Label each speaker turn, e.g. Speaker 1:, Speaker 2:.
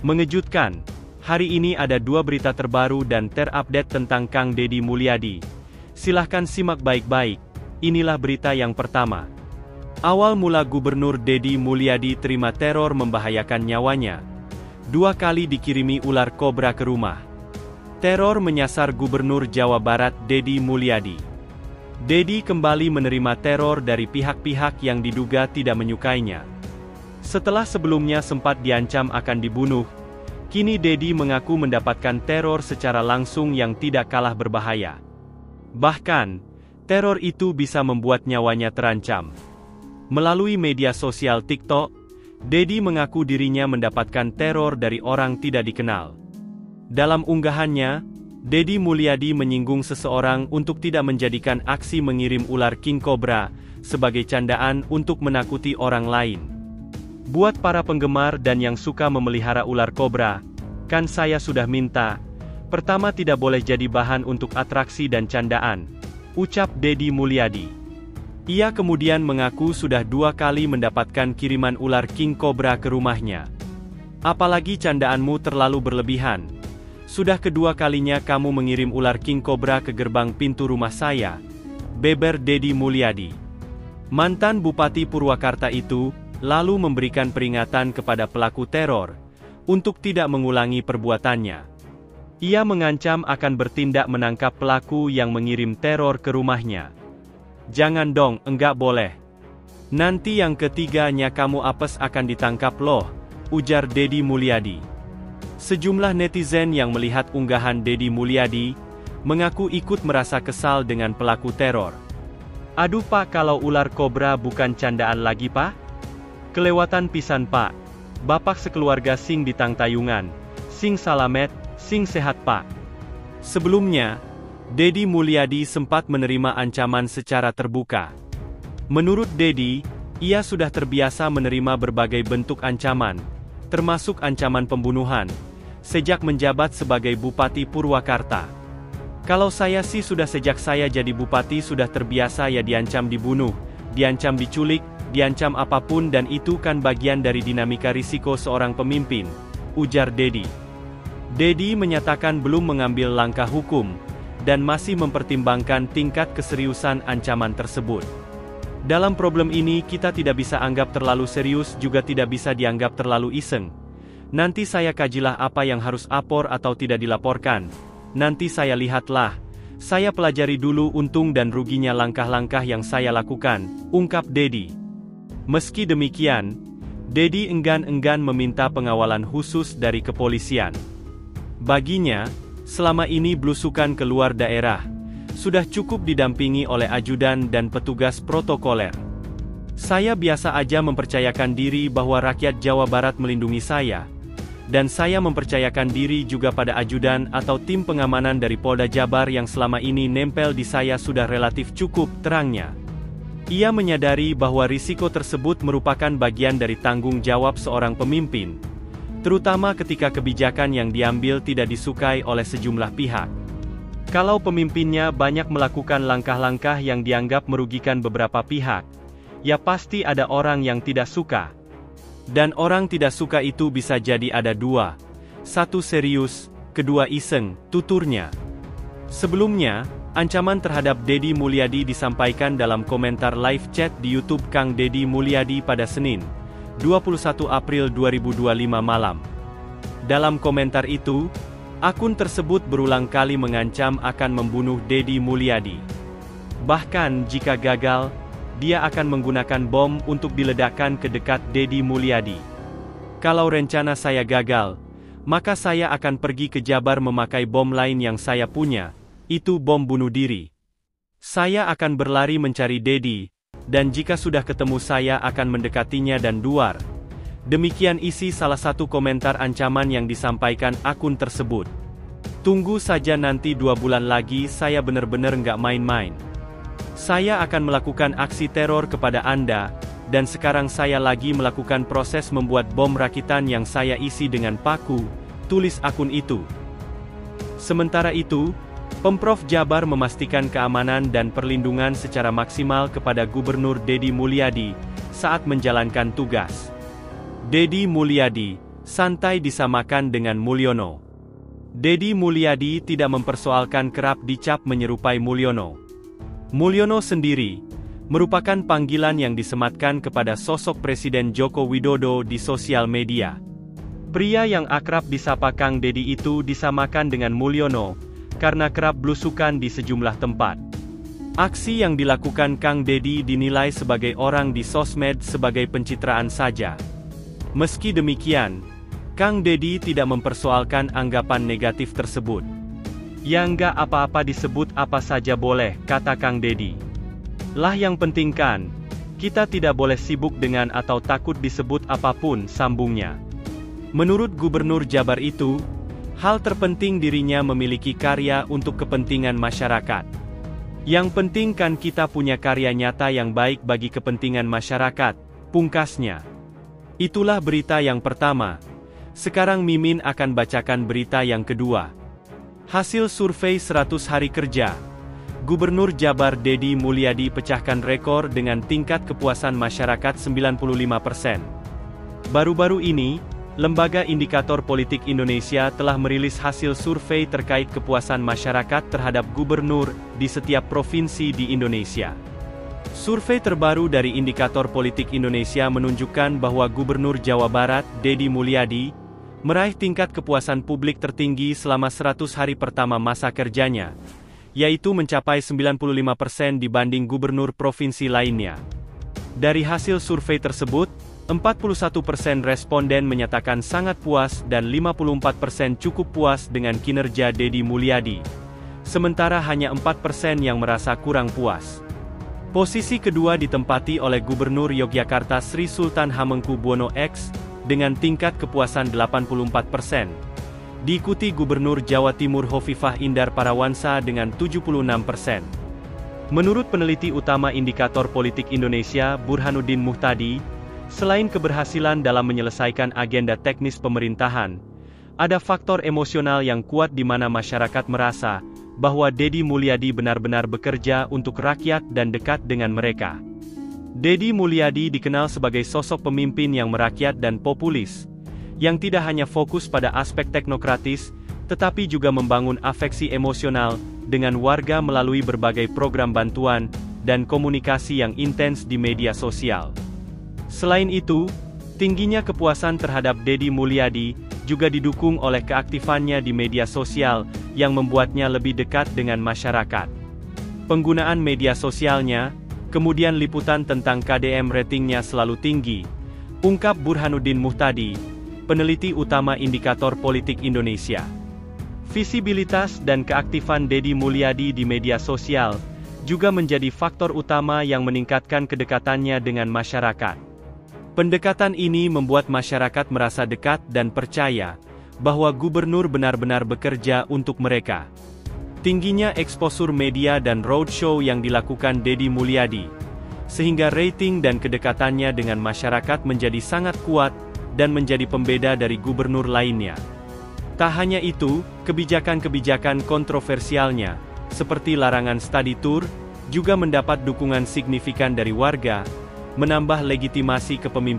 Speaker 1: Mengejutkan, hari ini ada dua berita terbaru dan terupdate tentang Kang Deddy Mulyadi. Silahkan simak baik-baik, inilah berita yang pertama. Awal mula Gubernur Deddy Mulyadi terima teror membahayakan nyawanya. 2 kali dikirimi ular kobra ke rumah. Teror menyasar Gubernur Jawa Barat Deddy Mulyadi. Deddy kembali menerima teror dari pihak-pihak yang diduga tidak menyukainya. Setelah sebelumnya sempat diancam akan dibunuh, kini Deddy mengaku mendapatkan teror secara langsung yang tidak kalah berbahaya. Bahkan, teror itu bisa membuat nyawanya terancam. Melalui media sosial TikTok, Deddy mengaku dirinya mendapatkan teror dari orang tidak dikenal. Dalam unggahannya, Deddy Mulyadi menyinggung seseorang untuk tidak menjadikan aksi mengirim ular king cobra sebagai candaan untuk menakuti orang lain. Buat para penggemar dan yang suka memelihara ular kobra, kan saya sudah minta, pertama tidak boleh jadi bahan untuk atraksi dan candaan, ucap Deddy Mulyadi. Ia kemudian mengaku sudah 2 kali mendapatkan kiriman ular king cobra ke rumahnya. Apalagi candaanmu terlalu berlebihan. Sudah kedua kalinya kamu mengirim ular king cobra ke gerbang pintu rumah saya, beber Deddy Mulyadi. Mantan Bupati Purwakarta itu lalu memberikan peringatan kepada pelaku teror untuk tidak mengulangi perbuatannya. Ia mengancam akan bertindak menangkap pelaku yang mengirim teror ke rumahnya. Jangan dong, enggak boleh. Nanti yang ketiganya kamu apes akan ditangkap loh, ujar Deddy Mulyadi. Sejumlah netizen yang melihat unggahan Deddy Mulyadi mengaku ikut merasa kesal dengan pelaku teror. Aduh pak, kalau ular kobra bukan candaan lagi pak? Kelewatan pisan pak. Bapak sekeluarga sing ditangtayungan, sing salamet, sing sehat pak. Sebelumnya, Deddy Mulyadi sempat menerima ancaman secara terbuka. Menurut Deddy, ia sudah terbiasa menerima berbagai bentuk ancaman, termasuk ancaman pembunuhan, sejak menjabat sebagai Bupati Purwakarta. Kalau saya sih sudah sejak saya jadi bupati sudah terbiasa ya diancam dibunuh, diancam diculik, diancam apapun dan itu kan bagian dari dinamika risiko seorang pemimpin, ujar Deddy. Deddy menyatakan belum mengambil langkah hukum, dan masih mempertimbangkan tingkat keseriusan ancaman tersebut. Dalam problem ini kita tidak bisa anggap terlalu serius juga tidak bisa dianggap terlalu iseng. Nanti saya kajilah apa yang harus apor atau tidak dilaporkan. Nanti saya lihatlah. Saya pelajari dulu untung dan ruginya langkah-langkah yang saya lakukan, ungkap Deddy. Meski demikian, Deddy enggan-enggan meminta pengawalan khusus dari kepolisian. Baginya, selama ini belusukan ke luar daerah, sudah cukup didampingi oleh ajudan dan petugas protokoler. Saya biasa aja mempercayakan diri bahwa rakyat Jawa Barat melindungi saya, dan saya mempercayakan diri juga pada ajudan atau tim pengamanan dari Polda Jabar yang selama ini nempel di saya sudah relatif cukup, terangnya. Ia menyadari bahwa risiko tersebut merupakan bagian dari tanggung jawab seorang pemimpin, terutama ketika kebijakan yang diambil tidak disukai oleh sejumlah pihak. Kalau pemimpinnya banyak melakukan langkah-langkah yang dianggap merugikan beberapa pihak, ya pasti ada orang yang tidak suka. Dan orang tidak suka itu bisa jadi ada dua. Satu serius, kedua iseng, tuturnya. Sebelumnya, ancaman terhadap Deddy Mulyadi disampaikan dalam komentar live chat di YouTube Kang Deddy Mulyadi pada Senin, 21 April 2025 malam. Dalam komentar itu, akun tersebut berulang kali mengancam akan membunuh Deddy Mulyadi. Bahkan jika gagal, dia akan menggunakan bom untuk diledakkan ke dekat Deddy Mulyadi. Kalau rencana saya gagal, maka saya akan pergi ke Jabar memakai bom lain yang saya punya, itu bom bunuh diri. Saya akan berlari mencari Deddy, dan jika sudah ketemu saya akan mendekatinya dan duar. Demikian isi salah satu komentar ancaman yang disampaikan akun tersebut. Tunggu saja nanti 2 bulan lagi saya benar-benar nggak main-main. Saya akan melakukan aksi teror kepada Anda, dan sekarang saya lagi melakukan proses membuat bom rakitan yang saya isi dengan paku, tulis akun itu. Sementara itu, Pemprov Jabar memastikan keamanan dan perlindungan secara maksimal kepada Gubernur Deddy Mulyadi saat menjalankan tugas. Deddy Mulyadi, santai disamakan dengan Mulyono. Deddy Mulyadi tidak mempersoalkan kerap dicap menyerupai Mulyono. Mulyono sendiri merupakan panggilan yang disematkan kepada sosok Presiden Joko Widodo di sosial media. Pria yang akrab disapa Kang Deddy itu disamakan dengan Mulyono karena kerap blusukan di sejumlah tempat. Aksi yang dilakukan Kang Deddy dinilai sebagai orang di sosmed sebagai pencitraan saja. Meski demikian, Kang Deddy tidak mempersoalkan anggapan negatif tersebut. Ya nggak apa-apa disebut apa saja boleh, kata Kang Deddy. Lah yang penting kan, kita tidak boleh sibuk dengan atau takut disebut apapun, sambungnya. Menurut Gubernur Jabar itu, hal terpenting dirinya memiliki karya untuk kepentingan masyarakat. Yang penting kan kita punya karya nyata yang baik bagi kepentingan masyarakat, pungkasnya. Itulah berita yang pertama. Sekarang Mimin akan bacakan berita yang kedua. Hasil survei 100 hari kerja. Gubernur Jabar Deddy Mulyadi pecahkan rekor dengan tingkat kepuasan masyarakat 95%. Baru-baru ini, Lembaga Indikator Politik Indonesia telah merilis hasil survei terkait kepuasan masyarakat terhadap gubernur di setiap provinsi di Indonesia. Survei terbaru dari Indikator Politik Indonesia menunjukkan bahwa Gubernur Jawa Barat, Deddy Mulyadi, meraih tingkat kepuasan publik tertinggi selama 100 hari pertama masa kerjanya, yaitu mencapai 95% dibanding gubernur provinsi lainnya. Dari hasil survei tersebut, 41% responden menyatakan sangat puas dan 54% cukup puas dengan kinerja Deddy Mulyadi. Sementara hanya 4% yang merasa kurang puas. Posisi kedua ditempati oleh Gubernur Yogyakarta Sri Sultan Hamengkubuwono X, dengan tingkat kepuasan 84%. Diikuti Gubernur Jawa Timur Hovifah Indar Parawansa dengan 76%. Menurut peneliti utama Indikator Politik Indonesia Burhanuddin Muhtadi, selain keberhasilan dalam menyelesaikan agenda teknis pemerintahan, ada faktor emosional yang kuat di mana masyarakat merasa bahwa Deddy Mulyadi benar-benar bekerja untuk rakyat dan dekat dengan mereka. Deddy Mulyadi dikenal sebagai sosok pemimpin yang merakyat dan populis, yang tidak hanya fokus pada aspek teknokratis, tetapi juga membangun afeksi emosional dengan warga melalui berbagai program bantuan dan komunikasi yang intens di media sosial. Selain itu, tingginya kepuasan terhadap Deddy Mulyadi juga didukung oleh keaktifannya di media sosial yang membuatnya lebih dekat dengan masyarakat. Penggunaan media sosialnya, kemudian liputan tentang KDM ratingnya selalu tinggi, ungkap Burhanuddin Muhtadi, peneliti utama Indikator Politik Indonesia. Visibilitas dan keaktifan Deddy Mulyadi di media sosial juga menjadi faktor utama yang meningkatkan kedekatannya dengan masyarakat. Pendekatan ini membuat masyarakat merasa dekat dan percaya bahwa gubernur benar-benar bekerja untuk mereka. Tingginya eksposur media dan roadshow yang dilakukan Deddy Mulyadi, sehingga rating dan kedekatannya dengan masyarakat menjadi sangat kuat dan menjadi pembeda dari gubernur lainnya. Tak hanya itu, kebijakan-kebijakan kontroversialnya, seperti larangan study tour, juga mendapat dukungan signifikan dari warga, menambah legitimasi kepemimpinan